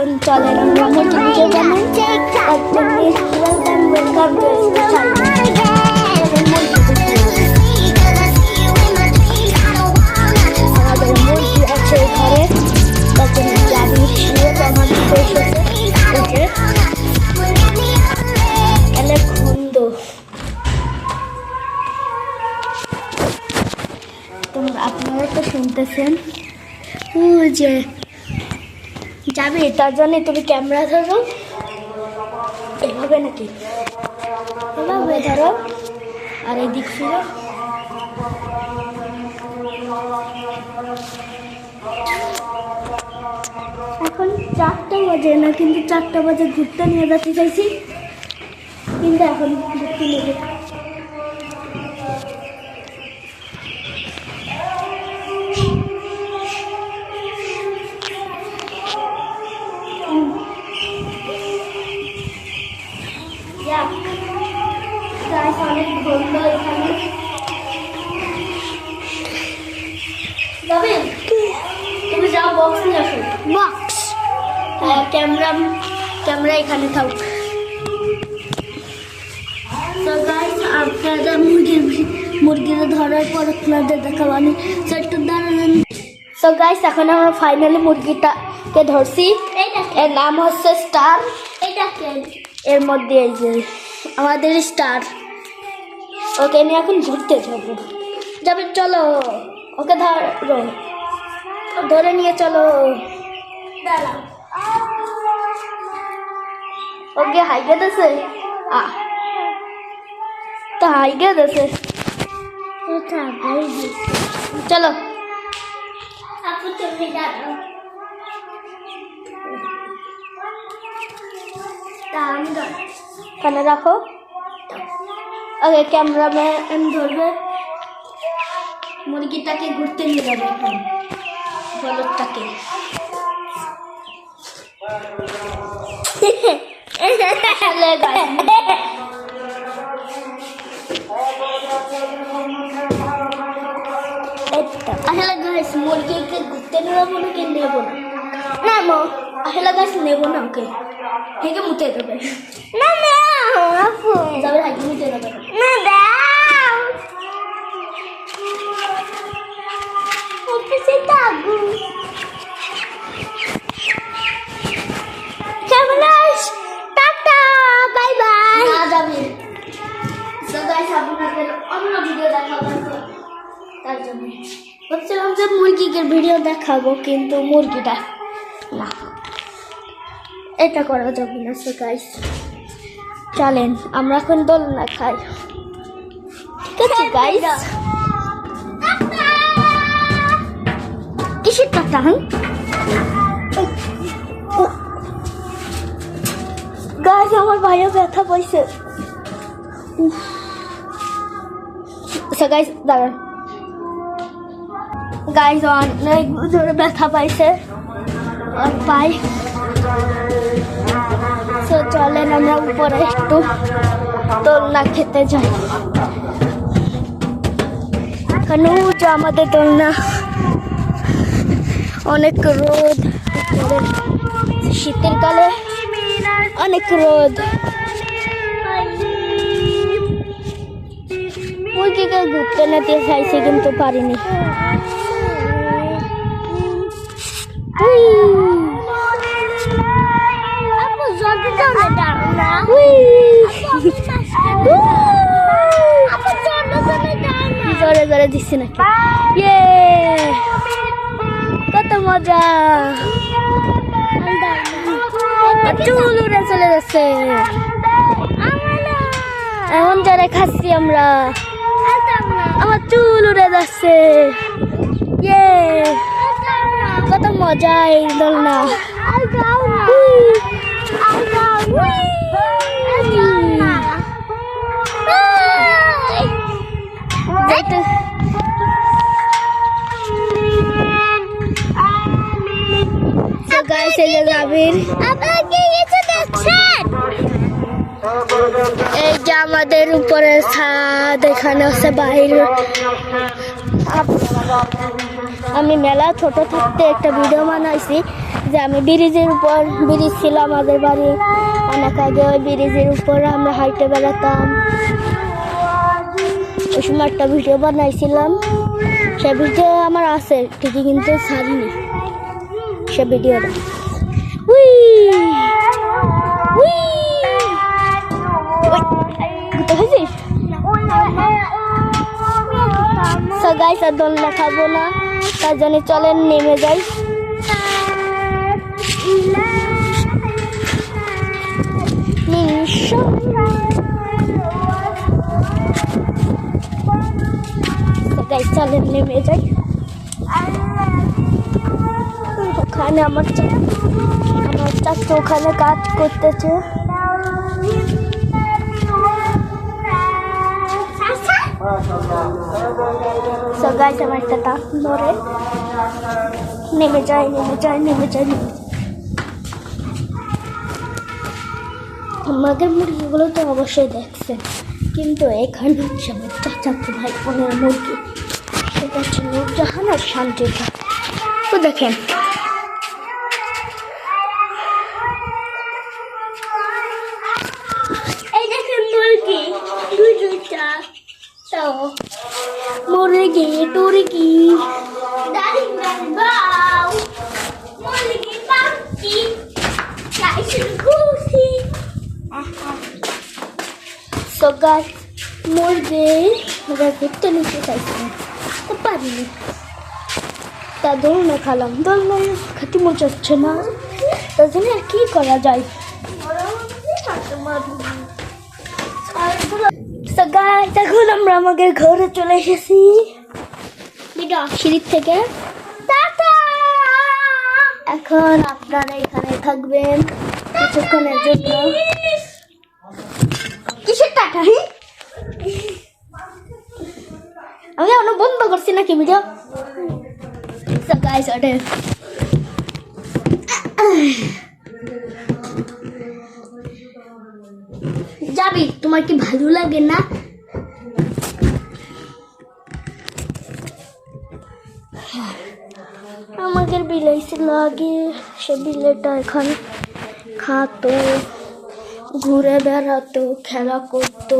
এখন চলেন আমরা মুরগি ভিডিও বানাই। আমাদের মুরগি আছে ঘরে, তার জন্য গাড়ি শুয়ে আমার এসেছে অনেক খুন্দ। তোমরা আপনারা তো শুনতেছেন যে যাবি, তার জন্য তুমি ক্যামেরা ধরো এভাবে নাকি এভাবে ধরো আর এদিক ফিরো। এখন 4টা বাজে না, কিন্তু 4টা বাজে ঘুরতে নিয়ে যেতে চাইছি, কিন্তু এখন ঘুরতে নিয়ে যেতে অনেক বন্ধ এখানে যাবেন। তুমি যাও বক্স নিয়ে আসো। বক্স ক্যামেরা এখানে থাক। তো গাইস আপনাদের মুরগিটা ধরার পর আপনাদের দেখাবানি একটু দাঁড়ান। সো গাইস এখন আমরা ফাইনালি মুরগিটাকে ধরছি। এর নাম হচ্ছে স্টার। এর মধ্যে এই যে আমাদের স্টার, ওকে নিয়ে এখন ঘুরতে যাবে। চলো ওকে ধরে নিয়ে চলো। ওকে হাইগে দিছে তো হাইগে দিছে। চলো কানে রাখো। ওকে ক্যামেরাম্যান ধরবে, মুরগিটাকে ঘুরতে নিয়ে যাবে এখন বলদটাকে। আসলে গাইস মুরগিকে ঘুরতে নেবো নাকি নেবো না? না আসলে গাইস নেবো না, ওকে হেঁকে মুতে দেবে। না যাবে হাঁকে মুতে দেবে। না দাও বাই বাই। না যাবে। সো গাইস আপনাদের অন্য ভিডিও দেখাবো, তার জন্য ভাবছিলাম যে মুরগিকে ভিডিও দেখাবো, কিন্তু মুরগিটা না, এটা করা যাবে না। সো গাইস চলেন আমরা এখন দোলনা খাই। ঠিক আছে গাইস, কিসের টাটা? গাইস আমার ভাইও ব্যথা পাইছে। সো গাইস দাঁড়ান, গাইস অনেক জোরে ব্যথা পাইছে আর পাই। সো চলেন আমরা উপরে একটু দোলনা খেতে যাই। কারণ যে আমাদের দোলনা অনেক রোদ, শীতের কালে অনেক রোদ। মুরগিকে ঘুরতে নিতে চাইছি কিন্তু পারিনি। জোরে জোরে দিচ্ছি নাকি? কত মজা, চুল উড়ে চলে যাচ্ছে। এমন জোরে খাচ্ছি আমরা, আমার চুল উড়ে যাচ্ছে। কত মজা এই দোলনা। এই যে আমাদের উপরে ছাদ, এখানে হচ্ছে বাইরে আমি মেলা ছোট থাকতে একটা ভিডিও বানাইছি যে আমি ব্রিজের উপর, ব্রিজ ছিল আমাদের বাড়ি অনেক আগে, ওই ব্রিজের উপরে আমরা হাইটে বেড়াতাম। ওই সময় একটা ভিডিও বানাইছিলাম, সে ভিডিও আমার আছে ঠিকই কিন্তু ছাড়িনি সে ভিডিওটা। উই উই বুঝেছিস? সো গাইস আর দোলনা খাবো না, তার জন্য চলেন নেমে যাই। চলেন নেমে যাই। ওখানে আমার চাচু ওখানে কাজ করতেছে। So guys, আমার একটা টাক ধরে নেমে যায়। আমাদের মুরগিগুলো তো অবশ্যই দেখছেন, কিন্তু এখানে হচ্ছে আমার চাচাতো ভাই বোনের মুরগি, সেটা হচ্ছে নূরজাহান আর শান্তিকা। তো দেখেন এই দেখেন মুরগি দুইটা, তো মুরগি টুরগি মুরগি পাখি সো গাইস মুরগি আমরা ঘুরতে নিতে চাইছিলাম তো পারিনি, তা দোলনা খালাম, দোলনা খাতে মজা হচ্ছে না, তার জন্য আর কি করা যায়। So guys, এখন আমরা আমাদের ঘরে চলে এসেছি সিঁড়ির থেকে। এখন আপনারা এখানে থাকবেন কিছুক্ষণের জন্য। কিসের টাকা? আমি এখনো বন্ধ করছি নাকি ভিডিও? So guys, ওটা যাবি, তোমার কি ভালো লাগে না? আমাদের বিলাই ছিল আগে, সে বিলেটা এখন খাতো, ঘুরে বেড়াতো, খেলা করতো।